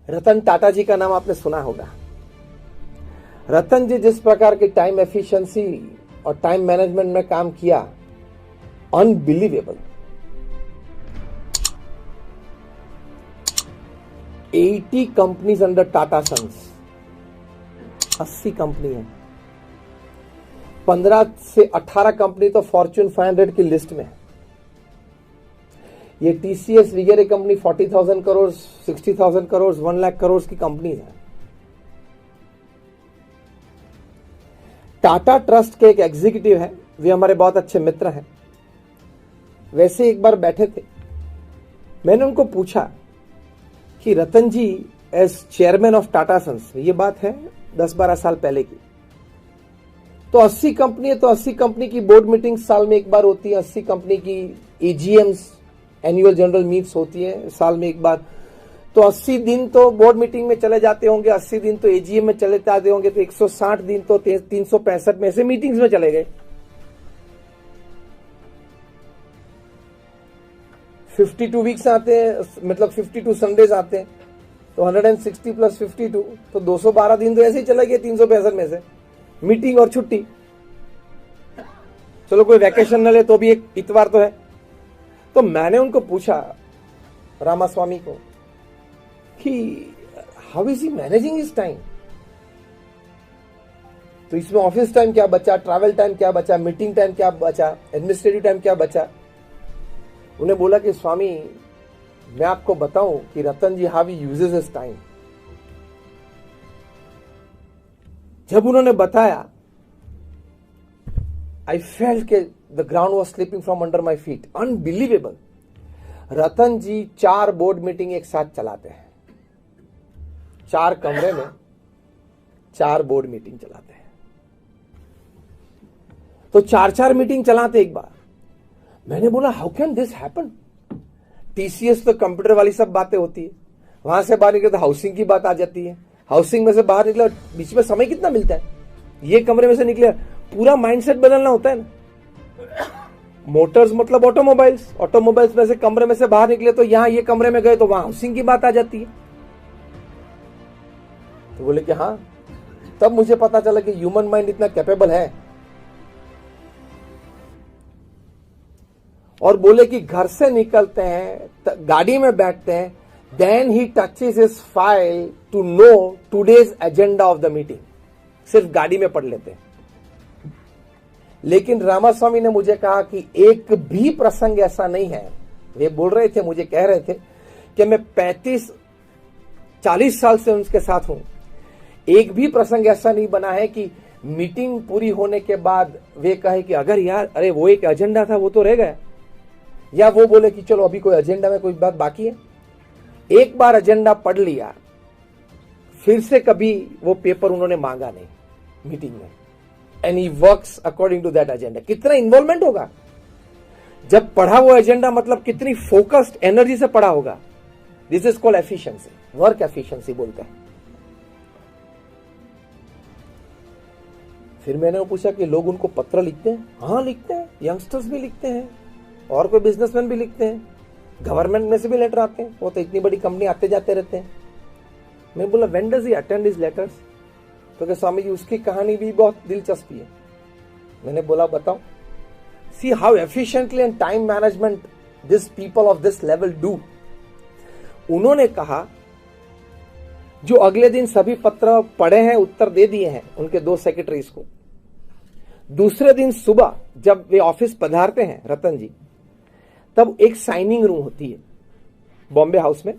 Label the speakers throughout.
Speaker 1: रतन टाटा जी का नाम आपने सुना होगा। रतन जी जिस प्रकार की टाइम एफिशिएंसी और टाइम मैनेजमेंट में काम किया, unbelievable. 80 companies under Tata Sons, 80 company है, 15 से 18 कंपनी तो फॉर्च्यून 500 की लिस्ट में। ये टीसीएस वगैरह कंपनी 40,000 करोड़, 60,000 करोड़, 1 लाख करोड़ की कंपनी है। टाटा ट्रस्ट के एक एग्जीक्यूटिव है, वे हमारे बहुत अच्छे मित्र हैं। वैसे एक बार बैठे थे, मैंने उनको पूछा कि Ratan ji as chairman of Tata sons, ये बात है 10-12 साल पहले की, तो 80 कंपनी है तो 80 कंपनी की बोर्ड मीटिंग साल में एक बार होती है, 80 कंपनी की एजीएम्स एनुअल जनरल मीट्स होती है साल में एक बार, तो 80 दिन तो बोर्ड मीटिंग में चले जाते होंगे, 80 दिन तो एजीएम में चले जाते होंगे, तो 160 दिन तो 365 में से मीटिंग्स में चले गए। 52 वीक्स आते हैं, मतलब 52 संडेज आते हैं, तो 160 प्लस 52 तो 212 दिन तो ऐसे ही चले गए 365 में से, मीटिंग और छुट्टी। चलो कोई वैकेशन न ले तो भी एक इतवार तो है। तो मैंने उनको पूछा, रामास्वामी को, कि how is he managing his time. तो इसमें ऑफिस टाइम क्या बचा, ट्रैवल टाइम क्या बचा, मीटिंग टाइम क्या बचा, एडमिनिस्ट्रेटिव टाइम क्या बचा। उन्हें बोला कि स्वामी मैं आपको बताऊं कि Ratan ji how he uses his time. जब उन्होंने बताया, आई फेल्ट के the ground was slipping from under my feet, unbelievable. Ratan ji 4 board meeting एक साथ चलाते हैं, 4 कमरे में 4 बोर्ड मीटिंग चलाते हैं, तो 4-4 मीटिंग चलाते एक बार। मैंने बोला how can this happen. TCS तो कंप्यूटर वाली सब बातें होती है, वहां से बाहर निकले तो हाउसिंग की बात आ जाती है, हाउसिंग में से बाहर निकले बीच में समय कितना मिलता है, ये कमरे में से निकले पूरा माइंडसेट बदलना होता है ना। मोटर्स मतलब ऑटोमोबाइल्स, ऑटोमोबाइल्स में से कमरे में से बाहर निकले तो यहां ये कमरे में गए तो वहां हाउसिंग की बात आ जाती है। तो बोले कि हाँ, तब मुझे पता चला कि ह्यूमन माइंड इतना कैपेबल है। और बोले कि घर से निकलते हैं, गाड़ी में बैठते हैं, then he touches his file to know today's agenda of the meeting, सिर्फ गाड़ी में पढ़ लेते हैं। लेकिन रामास्वामी ने मुझे कहा कि एक भी प्रसंग ऐसा नहीं है, वे बोल रहे थे, मुझे कह रहे थे कि मैं 35-40 साल से उनके साथ हूं, एक भी प्रसंग ऐसा नहीं बना है कि मीटिंग पूरी होने के बाद वे कहे कि अगर यार अरे वो एक एजेंडा था वो तो रह गया, या वो बोले कि चलो अभी कोई एजेंडा में कोई बात बाकी है। एक बार एजेंडा पढ़ लिया, फिर से कभी वो पेपर उन्होंने मांगा नहीं मीटिंग में, and he works according to that agenda. कितना इन्वॉल्वमेंट होगा जब पढ़ा वो एजेंडा, मतलब कितनी फोकस्ड एनर्जी से पढ़ा होगा। This is called efficiency, work efficiency बोलते हैं। फिर मैंने पूछा कि लोग उनको पत्र लिखते हैं? हाँ लिखते हैं, यंगस्टर्स भी लिखते हैं और कोई बिजनेसमैन भी लिखते हैं, गवर्नमेंट में से भी लेटर आते हैं, वो तो इतनी बड़ी कंपनी आते जाते रहते हैं। मैं बोला when does he attend his letters? तो क्या स्वामी जी उसकी कहानी भी बहुत दिलचस्पी है। मैंने बोला बताओ। See how efficiently and time management this people of this level do. उन्होंने कहा जो अगले दिन सभी पत्र पढ़े हैं, उत्तर दे दिए हैं उनके 2 सेक्रेटरीज को, दूसरे दिन सुबह जब वे ऑफिस पधारते हैं रतन जी, तब एक साइनिंग रूम होती है बॉम्बे हाउस में,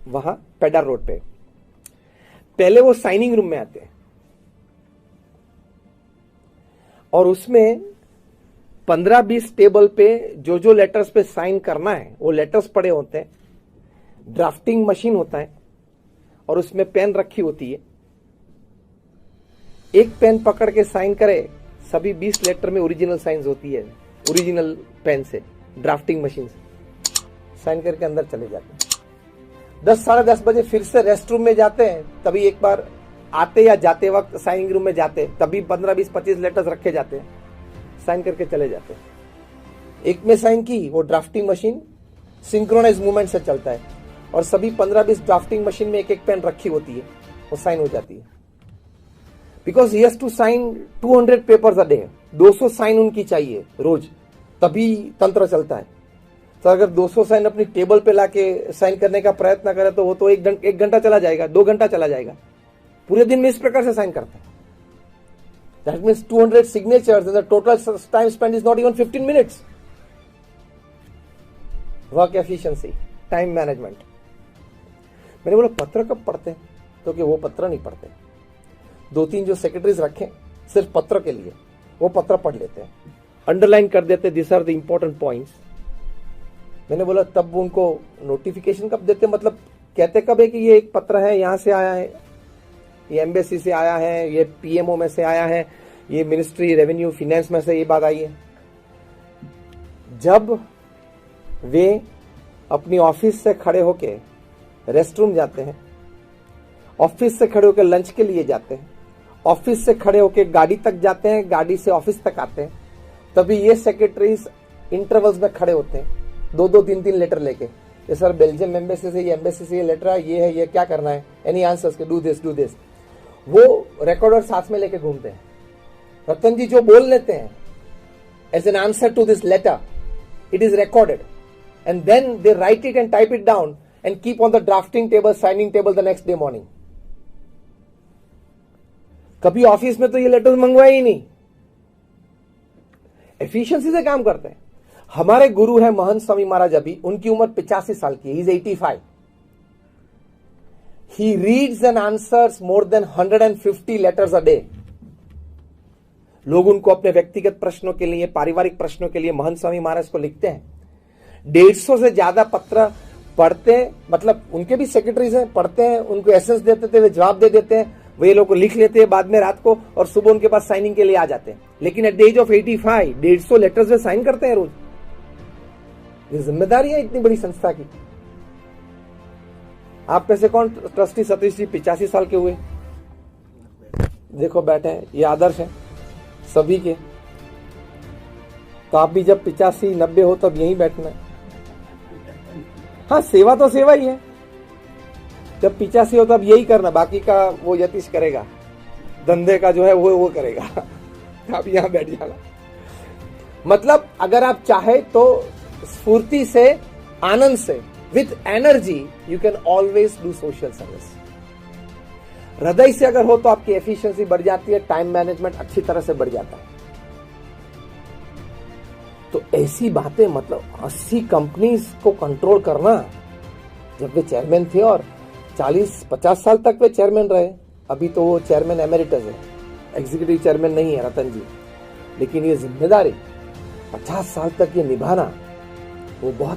Speaker 1: वहां पेडर रोड पे। पहले वो साइनिंग रूम में आते हैं और उसमें 15-20 टेबल पे जो जो लेटर्स पे साइन करना है वो लेटर्स पड़े होते हैं, ड्राफ्टिंग मशीन होता है और उसमें पेन रखी होती है। एक पेन पकड़ के साइन करे, सभी 20 लेटर में ओरिजिनल साइंस होती है, ओरिजिनल पेन से, ड्राफ्टिंग मशीन से साइन करके अंदर चले जाते हैं। 10-10:30 बजे फिर से रेस्ट रूम में जाते हैं, तभी एक बार आते या जाते वक्त साइनिंग रूम में जाते, तभी 15-20-25 लेटर्स रखे जाते हैं, साइन करके चले जाते हैं। एक में साइन की, वो ड्राफ्टिंग मशीन सिंक्रोनाइज मूवमेंट से चलता है और सभी 15-20 ड्राफ्टिंग मशीन में एक एक पेन रखी होती है, वो साइन हो जाती है। Because he has to sign 200 papers a day, 200 sign उनकी चाहिए रोज, तभी तंत्र चलता है। तो अगर 200 साइन अपनी टेबल पे लाके साइन करने का प्रयत्न करे तो वो तो एक घंटा चला जाएगा, 2 घंटा चला जाएगा। पूरे दिन में इस प्रकार से साइन करता है। That means 200 signatures and the total time spend is not even 15 minutes. Work efficiency, time management. मैंने बोला पत्र कब पढ़ते हैं? तो कि वो पत्र नहीं पढ़ते। 2-3 जो सेक्रेटरीज रखे सिर्फ पत्र के लिए, वो पत्र पढ़ लेते हैं, अंडरलाइन कर देते, this are the important points. मैंने बोला तब उनको नोटिफिकेशन कब देते? मतलब कहते कब है कि ये एक पत्र है, यहां से आया है, ये एम्बेसी से आया है, ये पीएमओ में से आया है, ये मिनिस्ट्री रेवेन्यू फाइनेंस में से ये बात आई है। जब वे अपनी ऑफिस से खड़े होके रेस्टरूम जाते हैं, ऑफिस से खड़े होकर लंच के लिए जाते हैं, ऑफिस से खड़े होकर गाड़ी तक जाते हैं, गाड़ी से ऑफिस तक आते हैं, तभी ये सेक्रेटरीज इंटरवल्स में खड़े होते हैं 2-2, 3-3 लेटर लेके। ये सर बेल्जियम एम्बेसी से, ये एम्बेसी से ये लेटर है, ये है, ये क्या करना है, एनी आंसर्स के, डू दिस डू दिस। वो रिकॉर्डर साथ में लेके घूमते हैं। रतन जी जो बोल लेते हैं as an answer to this letter, it is recorded and then they write it and type it down and keep on the drafting table, signing table the next day morning. कभी ऑफिस में तो ये letter मंगवाए ही नहीं, efficiency से काम करते हैं। हमारे गुरु है महंत स्वामी महाराज, अभी उनकी उम्र 85 साल की, he is 85। He reads and answers more than 150 letters a day. लोग उनको अपने व्यक्तिगत प्रश्नों के लिए, पारिवारिक प्रश्नों के लिए महंत स्वामी महाराज को लिखते हैं। 150 से ज्यादा पत्र पढ़ते हैं, मतलब उनके भी सेक्रेटरीज हैं, पढ़ते हैं, उनको एसेंस देते थे, वे जवाब दे देते हैं, वे लोग को लिख लेते हैं बाद में रात को, और सुबह उनके पास साइनिंग के लिए आ जाते हैं। लेकिन at the age of 85 150 letters वे साइन करते हैं रोज। ये जिम्मेदारी है इतनी बड़ी संस्था की। आप में से कौन ट्रस्टी सतीश जी 85 साल के हुए? देखो बैठे हैं, ये आदर्श है सभी के। तो आप भी जब 85-90 हो तब यहीं बैठना है। हाँ, सेवा तो सेवा ही है। जब 85 हो तब यही करना, बाकी का वो यतीश करेगा, धंधे का जो है वो करेगा। आप यहां बैठ जाना। मतलब अगर आप चाहे तो स्फूर्ति से, आनंद से, with energy you can always do social service. हृदय से अगर हो तो आपकी एफिशिएंसी बढ़ जाती है, टाइम मैनेजमेंट अच्छी तरह से बढ़ जाता है। तो ऐसी बातें, मतलब 80 कंपनीज को कंट्रोल करना, जब वे चेयरमैन थे और 40-50 साल तक वे चेयरमैन रहे। अभी तो वो चेयरमैन एमेरिटस है, एग्जीक्यूटिव चेयरमैन नहीं है रतन जी। लेकिन ये जिम्मेदारी 50 साल तक ये निभाना, वो बहुत